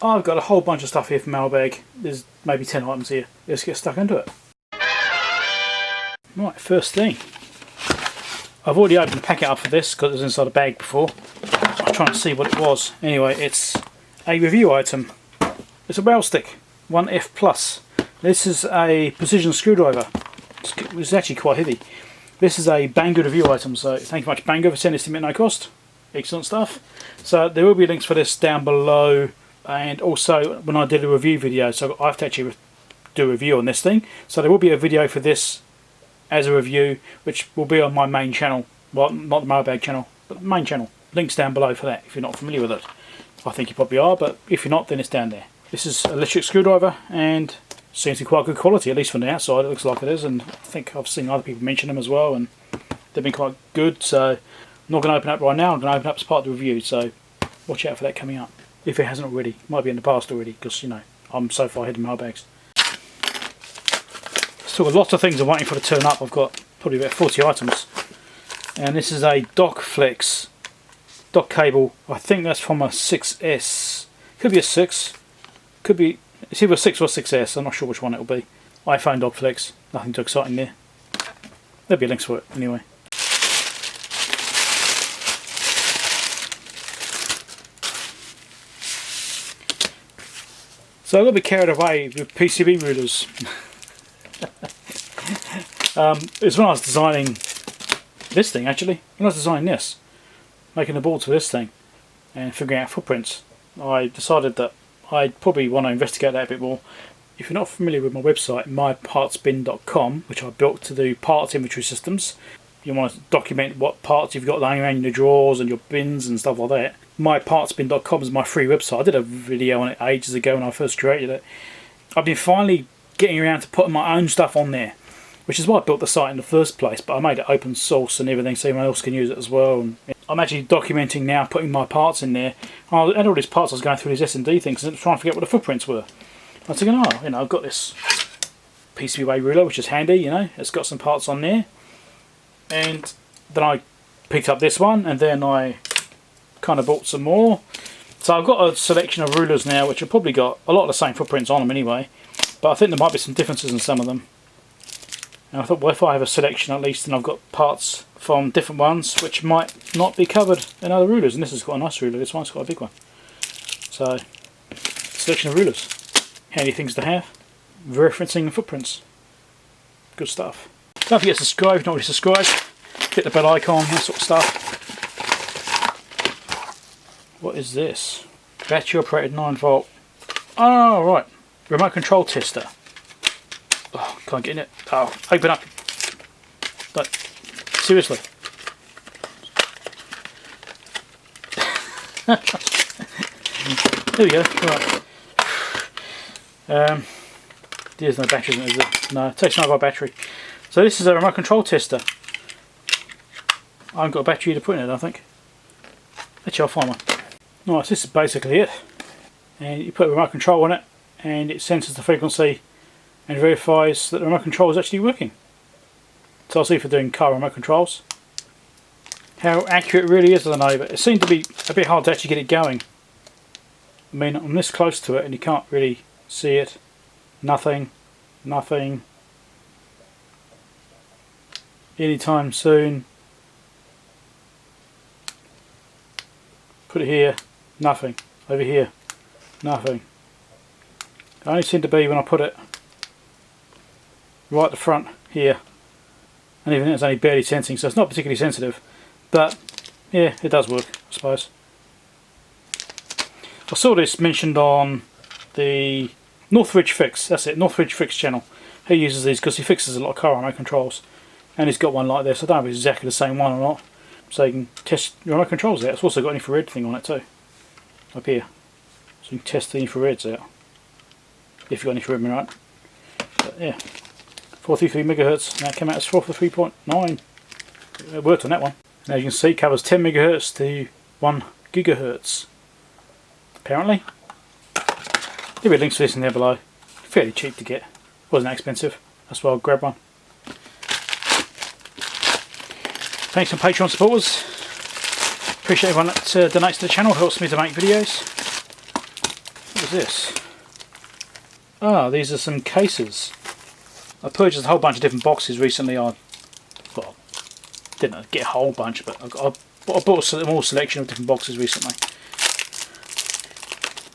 I've got a whole bunch of stuff here from Mailbag. There's maybe 10 items here. Let's get stuck into it. Right, first thing. I've already opened the packet up for this because it was inside a bag before. I'm trying to see what it was. Anyway, it's a review item. It's a Wowstick 1F Plus. This is a precision screwdriver. It's actually quite heavy. This is a Banggood review item, so thank you much Banggood for sending this to me at no cost. Excellent stuff. So there will be links for this down below, and also when I did a review video, so I have to actually do a review on this thing. So there will be a video for this as a review, which will be on my main channel. Well, not the Mailbag channel, but the main channel. Links down below for that if you're not familiar with it. I think you probably are, but if you're not, then it's down there. This is an electric screwdriver and seems to be quite good quality, at least from the outside it looks like it is, and I think I've seen other people mention them as well and they've been quite good. So I'm not going to open up right now, I'm going to open up as part of the review, so watch out for that coming up if it hasn't already. Might be in the past already, because you know I'm so far ahead in Mailbags. So lots of things are waiting for to turn up. I've got probably about 40 items, and this is a dock cable. I think that's from a 6S, could be a 6, could be, it's either a 6 or 6S, I'm not sure which one it will be. iPhone dock flex, nothing too exciting there. There'll be links for it anyway. So I got a bit carried away with PCB Rulers. It was when I was designing this thing, actually. When I was designing this, making the boards for this thing and figuring out footprints, I decided that I'd probably want to investigate that a bit more. If you're not familiar with my website, mypartsbin.com, which I built to do parts inventory systems, you want to document what parts you've got lying around in your drawers and your bins and stuff like that. Mypartsbin.com is my free website. I did a video on it ages ago when I first created it. I've been finally getting around to putting my own stuff on there, which is why I built the site in the first place, but I made it open source and everything so anyone else can use it as well. And I'm actually documenting now, putting my parts in there. I had all these parts, I was going through these S&D things and trying to figure out what the footprints were. I was thinking, oh, you know, I've got this PCB ruler, which is handy, you know, it's got some parts on there. And then I picked up this one, and then I kind of bought some more. So I've got a selection of rulers now, which have probably got a lot of the same footprints on them anyway, but I think there might be some differences in some of them. And I thought, well, if I have a selection at least, then I've got parts from different ones which might not be covered in other rulers. And this has got a nice ruler, this one's got a big one. So, selection of rulers. Handy things to have. Referencing footprints. Good stuff. Don't forget to subscribe if you're not already subscribed. Hit the bell icon, that sort of stuff. What is this? Battery operated 9V. Oh, right. Remote control tester. Oh, can't get in it. Oh, open up. But, seriously. There we go. Right. There's no battery, is there? No, it takes 9V battery. So this is a remote control tester. I haven't got a battery to put in it, I think. Actually, I'll find one. Nice, this is basically it. And you put a remote control on it, and it senses the frequency and verifies that the remote control is actually working. So I'll see for doing car remote controls. How accurate it really is, I don't know, but it seemed to be a bit hard to actually get it going. I mean, I'm this close to it and you can't really see it. Nothing. Nothing. Anytime soon. Put it here. Nothing. Over here. Nothing. It only seemed to be when I put it right at the front here, and even it's only barely sensing, so it's not particularly sensitive, but yeah, it does work, I suppose. I saw this mentioned on the Northridge Fix, that's it, Northridge Fix channel. He uses these because he fixes a lot of car remote controls, and he's got one like this. I don't know if it's exactly the same one or not, so you can test your remote controls out. It's also got an infrared thing on it too, up here, so you can test the infrareds out if you've got an infrared right. But yeah, 433 megahertz. Now it came out as 443.9. It worked on that one. And as you can see, it covers 10 megahertz to 1 gigahertz. Apparently. There'll be links for this in there below. Fairly cheap to get. Wasn't that expensive. That's why I'll grab one. Thanks to Patreon supporters. Appreciate everyone that donates to the channel. Helps me to make videos. What's this? Ah, these are some cases. I purchased a whole bunch of different boxes recently. Well, didn't get a whole bunch, but I bought a small selection of different boxes recently.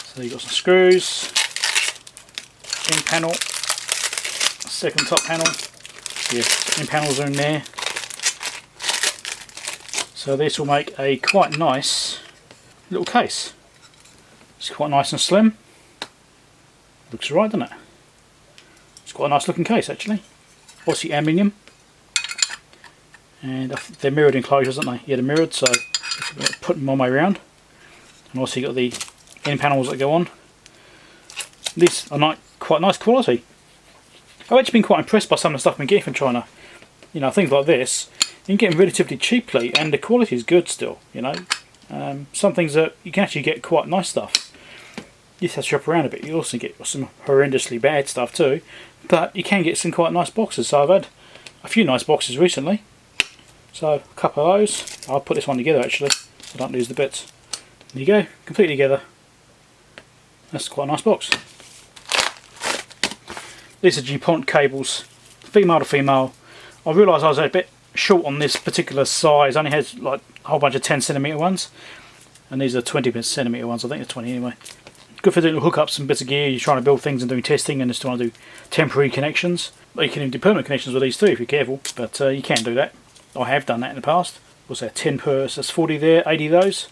So you've got some screws, in panel, second top panel, yeah, in panels are in there. So this will make a quite nice little case. It's quite nice and slim. Looks right, doesn't it? It's quite a nice looking case actually. Obviously aluminium. And they're mirrored enclosures, aren't they? Yeah, they're mirrored, so put them on my way around. And also you've got the in panels that go on. These are quite nice quality. I've actually been quite impressed by some of the stuff I've been getting from China. You know, things like this, you can get them relatively cheaply and the quality is good still, you know. Some things that you can actually get quite nice stuff. You just have to shop around a bit. You also get some horrendously bad stuff too, but you can get some quite nice boxes. So I've had a few nice boxes recently. So a couple of those. I'll put this one together actually, so I don't lose the bits. There you go, completely together. That's quite a nice box. These are Dupont cables, female to female. I realised I was a bit short on this particular size. I only had like a whole bunch of 10cm ones, and these are 20cm ones. I think they're 20 anyway. Good for doing hookups and bits of gear. You're trying to build things and doing testing, and just want to do temporary connections. But you can even do permanent connections with these too if you're careful. But you can do that. I have done that in the past. What's that? 10 per. So that's 40 there, 80 those.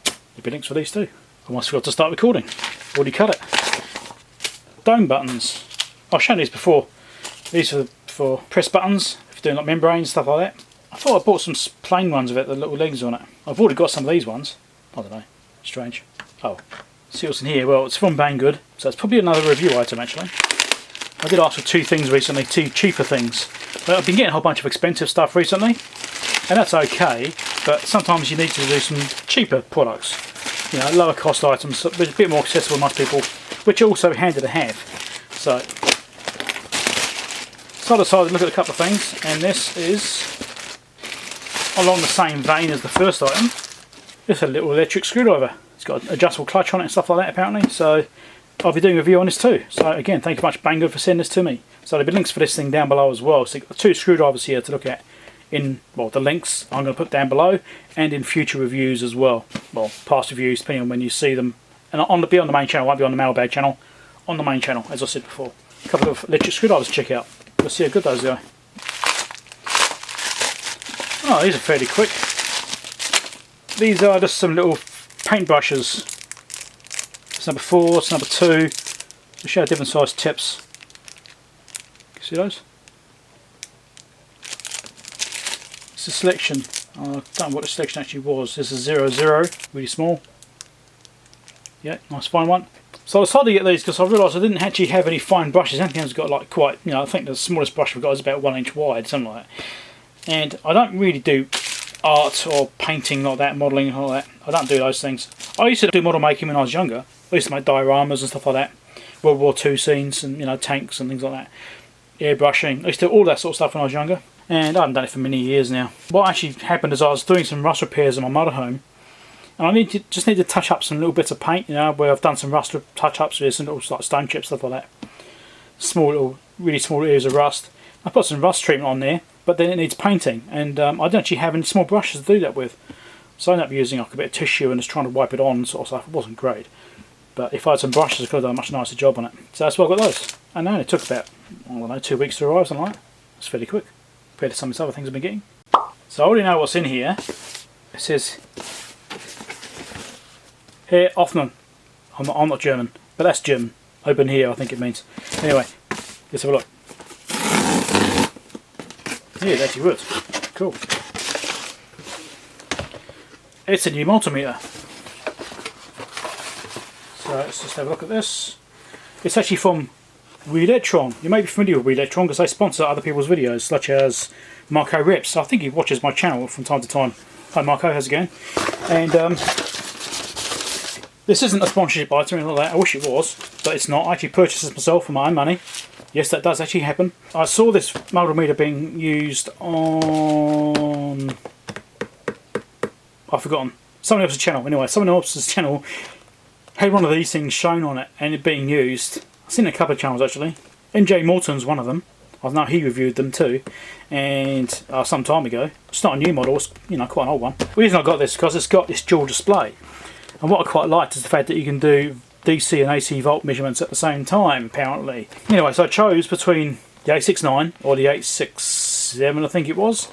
There'll be links for these too. I almost forgot to start recording. Already cut it. Dome buttons. I've shown these before. These are for press buttons, if you're doing like membranes, stuff like that. I thought I bought some plain ones with it, the little legs on it. I've already got some of these ones. I don't know. Strange. Oh. See what's in here? Well, it's from Banggood, so it's probably another review item actually. I did ask for two things recently, two cheaper things. But I've been getting a whole bunch of expensive stuff recently, and that's okay, but sometimes you need to do some cheaper products. You know, lower cost items, a bit more accessible to most people, which are also handy to have. So I decided to look at a couple of things, and this is along the same vein as the first item. It's a little electric screwdriver. It's got an adjustable clutch on it and stuff like that apparently, so I'll be doing a review on this too. So again, thank you very much Banggood for sending this to me. So there'll be links for this thing down below as well. So you've got two screwdrivers here to look at in, well, the links I'm going to put down below, and in future reviews as well. Well, past reviews depending on when you see them. And be on the main channel, won't be on the Mailbag channel, on the main channel as I said before. A couple of electric screwdrivers to check out. We'll see how good those are. Oh, these are fairly quick. These are just some little paintbrushes. It's number 4, it's number 2. We'll show different size tips. Can you see those? It's a selection. I don't know what the selection actually was. This is 00, really small. Yeah, nice fine one. So I decided to get these because I realised I didn't actually have any fine brushes. Anything has got like quite, you know, I think the smallest brush we've got is about 1 inch wide, something like that. And I don't really do art or painting like that, modelling and all that. I don't do those things. I used to do model making when I was younger. I used to make dioramas and stuff like that. World War II scenes and, you know, tanks and things like that. Airbrushing. I used to do all that sort of stuff when I was younger. And I haven't done it for many years now. What actually happened is I was doing some rust repairs in my motorhome. And I just need to touch up some little bits of paint, you know, where I've done some rust touch-ups with some little like stone chips, stuff like that. Small little, really small areas of rust. I put some rust treatment on there, but then it needs painting. And I don't actually have any small brushes to do that with. So I ended up using like a bit of tissue and just trying to wipe it on and sort of stuff. It wasn't great. But if I had some brushes, I could have done a much nicer job on it. So that's why I got those. And it only took about, I don't know, 2 weeks to arrive, something like that. It's fairly quick compared to some of these other things I've been getting. So I already know what's in here. It says Herr Hoffmann. I'm not German, but that's German. Open here, I think it means. Anyway, let's have a look. Yeah, it actually works. Cool. It's a new multimeter. So let's just have a look at this. It's actually from Reelectron. You may be familiar with Reelectron because they sponsor other people's videos, such as Marco Rips. I think he watches my channel from time to time. Hi Marco, how's it going? And this isn't a sponsorship item or anything like that. I wish it was, but it's not. I actually purchased this myself for my own money. Yes, that does actually happen. I saw this multimeter being used on... I've forgotten. Someone else's channel. Anyway, someone else's channel had one of these things shown on it and it being used. I've seen a couple of channels actually. NJ Morton's one of them. I know he reviewed them too, and some time ago. It's not a new model, it's, you know, quite an old one. The reason I got this is because it's got this dual display, and what I quite liked is the fact that you can do DC and AC volt measurements at the same time, apparently. Anyway, so I chose between the 869 or the 867, I think it was.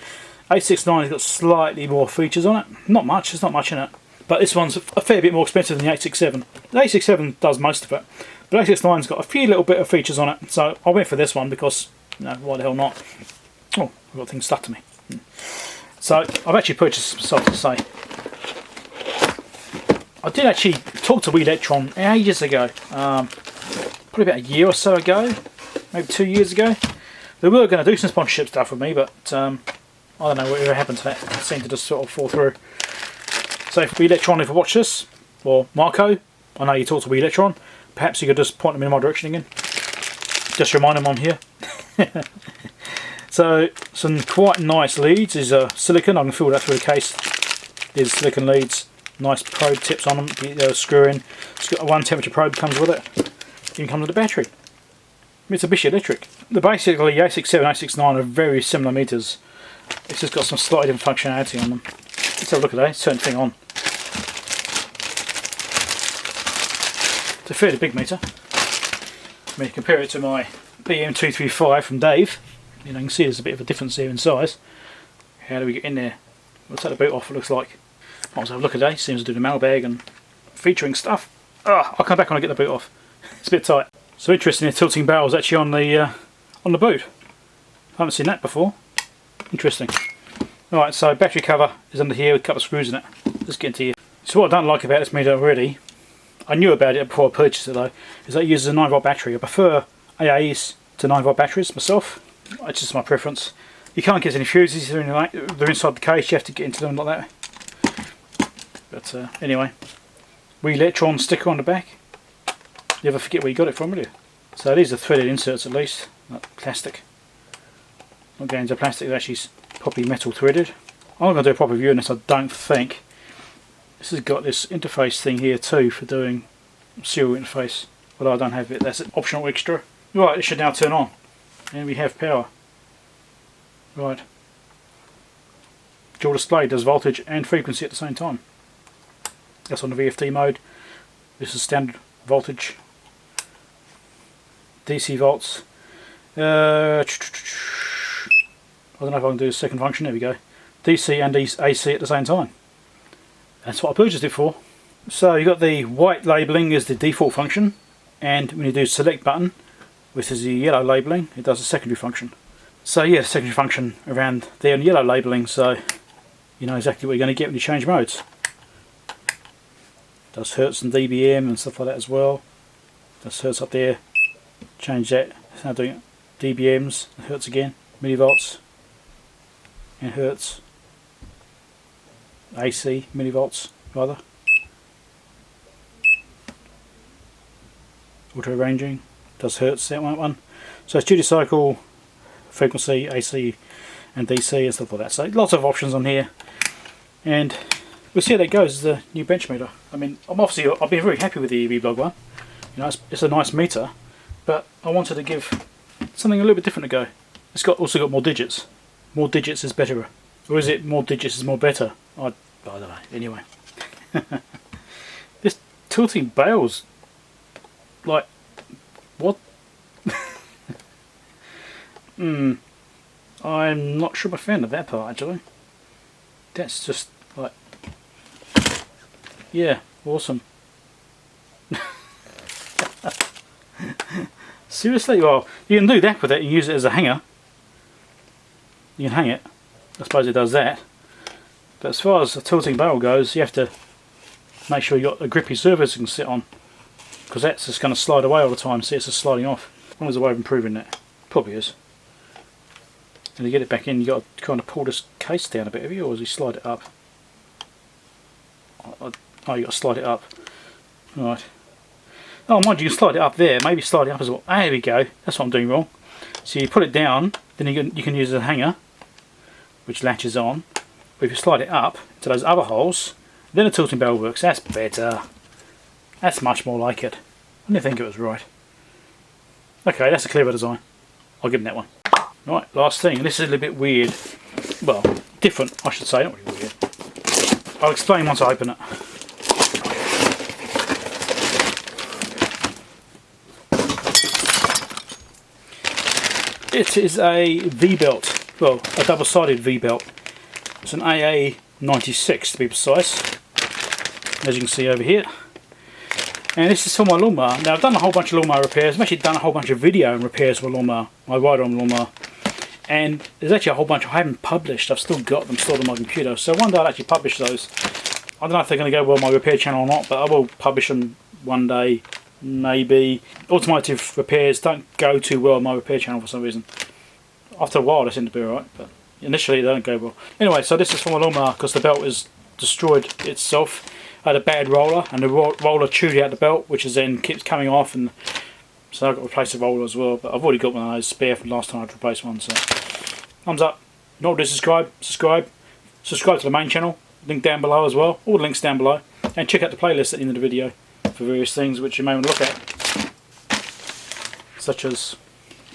869 has got slightly more features on it. Not much, there's not much in it. But this one's a fair bit more expensive than the 867. The 867 does most of it, but 869's got a few little bit of features on it, so I went for this one because, you know, why the hell not? Oh, I've got things stuck to me. So I've actually purchased some stuff to say. I did actually talk to Electron ages ago, probably about a year or so ago, maybe 2 years ago. They were going to do some sponsorship stuff with me, but I don't know whatever happened to that. It seemed to just sort of fall through. So if Electron ever watch this, or Marco, I know you talked to Electron, perhaps you could just point them in my direction again. Just remind them I'm here. So some quite nice leads is silicon. I can feel that through the case. There's silicon leads, nice probe tips on them. The screw in. It's got one temperature probe comes with it. Even comes with a battery. Mitsubishi Electric. Basically, the 867 and 869 are very similar meters. It's just got some slightly different functionality on them. Let's have a look at that. Let's turn the thing on. It's a fairly big meter. I mean, compare it to my BM235 from Dave. You know, you can see there's a bit of a difference here in size. How do we get in there? We'll take the boot off. It looks like. Might have a look at that. Seems to do the mailbag and featuring stuff. I'll come back when I get the boot off. It's a bit tight. So interesting, the tilting barrel is actually on the boot. I haven't seen that before. Interesting. Alright, so battery cover is under here with a couple of screws in it. Let's get into here. So what I don't like about this meter already, I knew about it before I purchased it though, is that it uses a 9V battery. I prefer AAs to 9V batteries myself. It's just my preference. You can't get any fuses, they're inside the case, you have to get into them like that. But anyway, Electron sticker on the back. You ever forget where you got it from, will you? So these are threaded inserts at least, not plastic. Not going into plastic, they're actually properly metal threaded. I'm not going to do a proper review on this, I don't think. This has got this interface thing here too for doing serial interface. But I don't have it, that's an optional extra. Right, it should now turn on. And we have power. Right. Dual display does voltage and frequency at the same time. That's on the VFD mode. This is standard voltage. DC volts. I don't know if I can do the second function. There we go. DC and AC at the same time. That's what I purchased it for. So you got the white labelling is the default function, and when you do select button, which is the yellow labelling, it does a secondary function. So yeah, secondary function around there in yellow labelling, so you know exactly what you're going to get when you change modes. It does hertz and dBm and stuff like that as well. It does hertz up there. Change that. It's now doing dBms, hertz again, millivolts, and hertz. AC, millivolts rather. Auto ranging, does hertz, that one. So it's duty cycle, frequency, AC and DC and stuff like that. So lots of options on here. And we'll see how that goes, the new bench meter. I mean, I've been very happy with the EV blog one. You know, it's a nice meter, but I wanted to give something a little bit different a go. It's also got more digits. More digits is better. Or is it more digits is more better? I don't know. Anyway. This tilting bale's like, what? I'm not sure I'm a fan of that part actually. That's just like, yeah, awesome. Seriously? Well, you can do that with it and use it as a hanger. You can hang it. I suppose it does that. But as far as the tilting barrel goes, you have to make sure you've got a grippy surface you can sit on, because that's just going to slide away all the time. See, it's just sliding off. There's a way of improving that. Probably is. And to get it back in, you've got to kind of pull this case down a bit, have you, or does he slide it up? Oh, you've got to slide it up. Right. Oh, mind you can slide it up there. Maybe slide it up as well. There we go. That's what I'm doing wrong. So you put it down, then you can use a hanger, which latches on. But if you slide it up to those other holes, then the tilting barrel works. That's better. That's much more like it. I didn't think it was right. Okay, that's a clever design. I'll give him that one. Right, last thing, and this is a little bit weird. Well, different, I should say, not really weird. I'll explain once I open it. It is a V-belt, well, a double-sided V-belt. It's an AA96 to be precise, as you can see over here. And this is for my lawnmower. Now I've done a whole bunch of lawnmower repairs. I've actually done a whole bunch of video and repairs for lawnmower, my ride-on lawnmower. And there's actually a whole bunch I haven't published. I've still got them stored on my computer. So one day I'll actually publish those. I don't know if they're going to go well on my repair channel or not, but I will publish them one day. Maybe. Automotive repairs don't go too well on my repair channel for some reason. After a while they seem to be alright, but initially they don't go well. Anyway, so this is for my lawnmower because the belt is destroyed itself. I had a bad roller and the roller chewed out the belt, which is then keeps coming off, and so I've got to replace the roller as well, but I've already got one of those spare from last time I'd replaced one. So thumbs up. Not to subscribe to the main channel, link down below as well, all the links down below, and check out the playlist at the end of the video for various things which you may want to look at, such as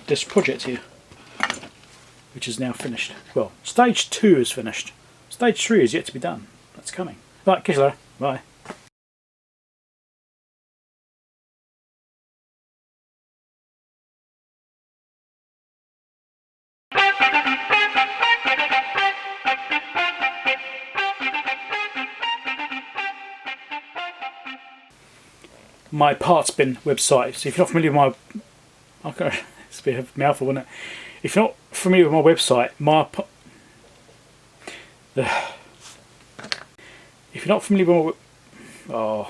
this project here, which is now finished. Well, stage 2 is finished. Stage 3 is yet to be done. That's coming. Right, catch you later. Bye. My parts bin website. So if you're not familiar with my, okay, it's a bit of a mouthful, isn't it? If you're not familiar with my website, if you're not familiar with my,